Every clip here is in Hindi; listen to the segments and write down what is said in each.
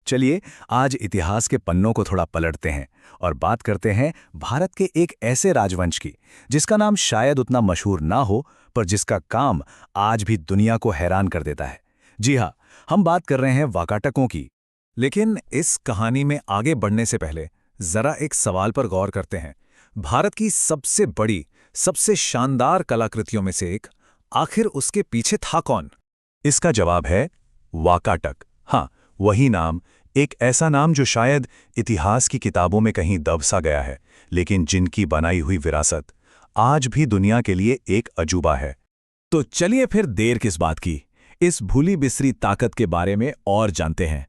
चलिए आज इतिहास के पन्नों को थोड़ा पलटते हैं और बात करते हैं भारत के एक ऐसे राजवंश की जिसका नाम शायद उतना मशहूर ना हो, पर जिसका काम आज भी दुनिया को हैरान कर देता है। जी हाँ, हम बात कर रहे हैं वाकाटकों की। लेकिन इस कहानी में आगे बढ़ने से पहले जरा एक सवाल पर गौर करते हैं। भारत की सबसे बड़ी, सबसे शानदार कलाकृतियों में से एक, आखिर उसके पीछे था कौन? इसका जवाब है वाकाटक। हाँ, वही नाम, एक ऐसा नाम जो शायद इतिहास की किताबों में कहीं दब सा गया है, लेकिन जिनकी बनाई हुई विरासत आज भी दुनिया के लिए एक अजूबा है। तो चलिए फिर देर किस बात की, इस भूली बिसरी ताकत के बारे में और जानते हैं।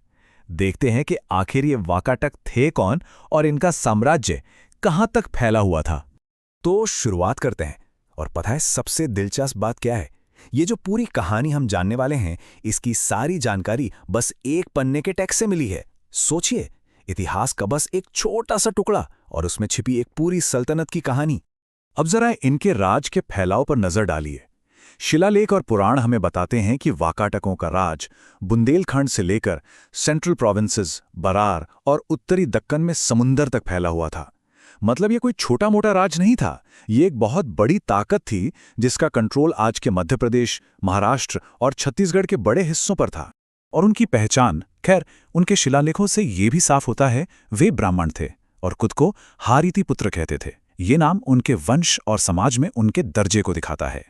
देखते हैं कि आखिर ये वाकाटक थे कौन और इनका साम्राज्य कहां तक फैला हुआ था। तो शुरुआत करते हैं। और पता है सबसे दिलचस्प बात क्या है? ये जो पूरी कहानी हम जानने वाले हैं, इसकी सारी जानकारी बस एक पन्ने के टेक्स्ट से मिली है। सोचिए, इतिहास का बस एक छोटा सा टुकड़ा और उसमें छिपी एक पूरी सल्तनत की कहानी। अब जरा इनके राज के फैलाव पर नजर डालिए। शिलालेख और पुराण हमें बताते हैं कि वाकाटकों का राज बुंदेलखंड से लेकर सेंट्रल प्रोविंसेस, बरार और उत्तरी दक्कन में समुंदर तक फैला हुआ था। मतलब ये कोई छोटा मोटा राज नहीं था, ये एक बहुत बड़ी ताकत थी जिसका कंट्रोल आज के मध्य प्रदेश, महाराष्ट्र और छत्तीसगढ़ के बड़े हिस्सों पर था। और उनकी पहचान, खैर, उनके शिलालेखों से ये भी साफ होता है, वे ब्राह्मण थे और खुद को हारीति पुत्र कहते थे। ये नाम उनके वंश और समाज में उनके दर्जे को दिखाता है।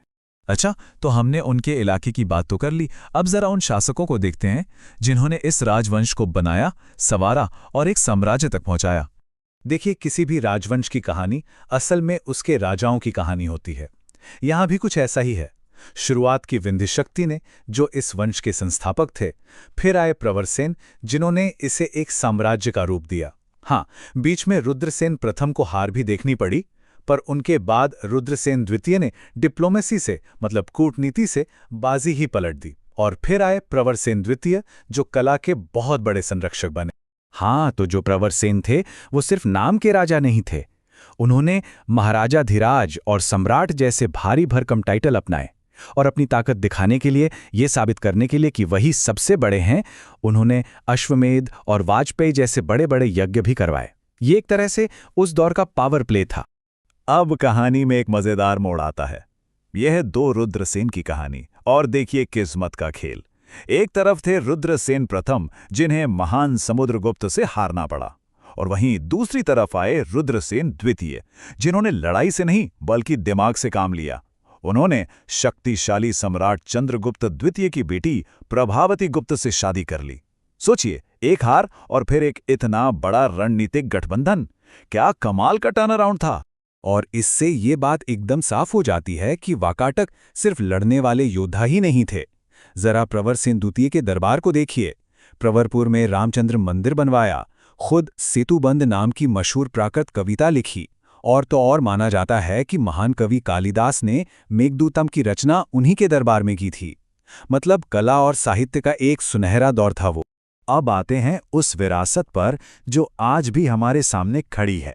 अच्छा, तो हमने उनके इलाके की बात तो कर ली, अब जरा उन शासकों को देखते हैं जिन्होंने इस राजवंश को बनाया, संवारा और एक साम्राज्य तक पहुंचाया। देखिए, किसी भी राजवंश की कहानी असल में उसके राजाओं की कहानी होती है। यहां भी कुछ ऐसा ही है। शुरुआत की विंध्य शक्ति ने, जो इस वंश के संस्थापक थे, फिर आए प्रवरसेन, जिन्होंने इसे एक साम्राज्य का रूप दिया। हाँ, बीच में रुद्रसेन प्रथम को हार भी देखनी पड़ी, पर उनके बाद रुद्रसेन द्वितीय ने डिप्लोमेसी से, मतलब कूटनीति से, बाजी ही पलट दी। और फिर आए प्रवरसेन द्वितीय, जो कला के बहुत बड़े संरक्षक बने। हाँ, तो जो प्रवरसेन थे वो सिर्फ नाम के राजा नहीं थे। उन्होंने महाराजाधिराज और सम्राट जैसे भारी भरकम टाइटल अपनाए और अपनी ताकत दिखाने के लिए, ये साबित करने के लिए कि वही सबसे बड़े हैं, उन्होंने अश्वमेध और वाजपेयी जैसे बड़े बड़े यज्ञ भी करवाए। ये एक तरह से उस दौर का पावर प्ले था। अब कहानी में एक मजेदार मोड़ आता है। यह है दो रुद्रसेन की कहानी, और देखिए किस्मत का खेल। एक तरफ थे रुद्रसेन प्रथम, जिन्हें महान समुद्रगुप्त से हारना पड़ा, और वहीं दूसरी तरफ आए रुद्रसेन द्वितीय, जिन्होंने लड़ाई से नहीं बल्कि दिमाग से काम लिया। उन्होंने शक्तिशाली सम्राट चंद्रगुप्त द्वितीय की बेटी प्रभावती गुप्त से शादी कर ली। सोचिए, एक हार और फिर एक इतना बड़ा रणनीतिक गठबंधन। क्या कमाल का टर्न अराउंड था। और इससे ये बात एकदम साफ हो जाती है कि वाकाटक सिर्फ लड़ने वाले योद्धा ही नहीं थे। जरा प्रवरसेन द्वितीय के दरबार को देखिए। प्रवरपुर में रामचंद्र मंदिर बनवाया, खुद सेतुबंध नाम की मशहूर प्राकृत कविता लिखी, और तो और माना जाता है कि महान कवि कालिदास ने मेघदूतम की रचना उन्हीं के दरबार में की थी। मतलब कला और साहित्य का एक सुनहरा दौर था वो। अब आते हैं उस विरासत पर जो आज भी हमारे सामने खड़ी है।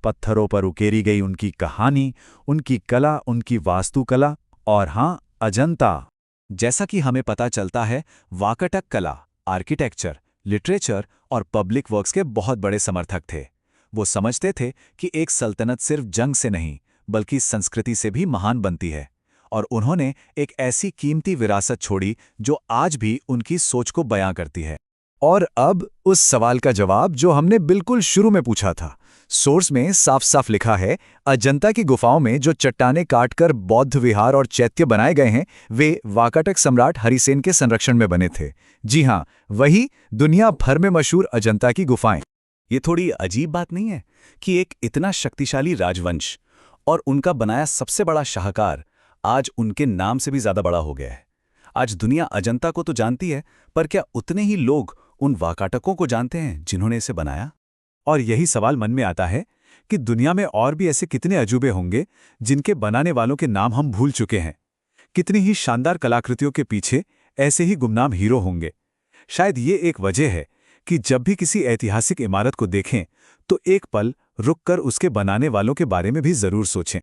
पत्थरों पर उकेरी गई उनकी कहानी, उनकी कला, उनकी वास्तुकला, और हाँ, अजंता। जैसा कि हमें पता चलता है, वाकाटक कला, आर्किटेक्चर, लिटरेचर और पब्लिक वर्क्स के बहुत बड़े समर्थक थे। वो समझते थे कि एक सल्तनत सिर्फ जंग से नहीं बल्कि संस्कृति से भी महान बनती है, और उन्होंने एक ऐसी कीमती विरासत छोड़ी जो आज भी उनकी सोच को बयां करती है। और अब उस सवाल का जवाब जो हमने बिल्कुल शुरू में पूछा था। सोर्स में साफ साफ लिखा है, अजंता की गुफाओं में जो चट्टानें काटकर बौद्ध विहार और चैत्य बनाए गए हैं, वे वाकाटक सम्राट हरिसेन के संरक्षण में बने थे। जी हाँ, वही दुनिया भर में मशहूर अजंता की गुफाएं। ये थोड़ी अजीब बात नहीं है कि एक इतना शक्तिशाली राजवंश और उनका बनाया सबसे बड़ा शाहकार आज उनके नाम से भी ज्यादा बड़ा हो गया है। आज दुनिया अजंता को तो जानती है, पर क्या उतने ही लोग उन वाकाटकों को जानते हैं जिन्होंने इसे बनाया? और यही सवाल मन में आता है कि दुनिया में और भी ऐसे कितने अजूबे होंगे जिनके बनाने वालों के नाम हम भूल चुके हैं। कितनी ही शानदार कलाकृतियों के पीछे ऐसे ही गुमनाम हीरो होंगे। शायद ये एक वजह है कि जब भी किसी ऐतिहासिक इमारत को देखें तो एक पल रुककर उसके बनाने वालों के बारे में भी जरूर सोचें।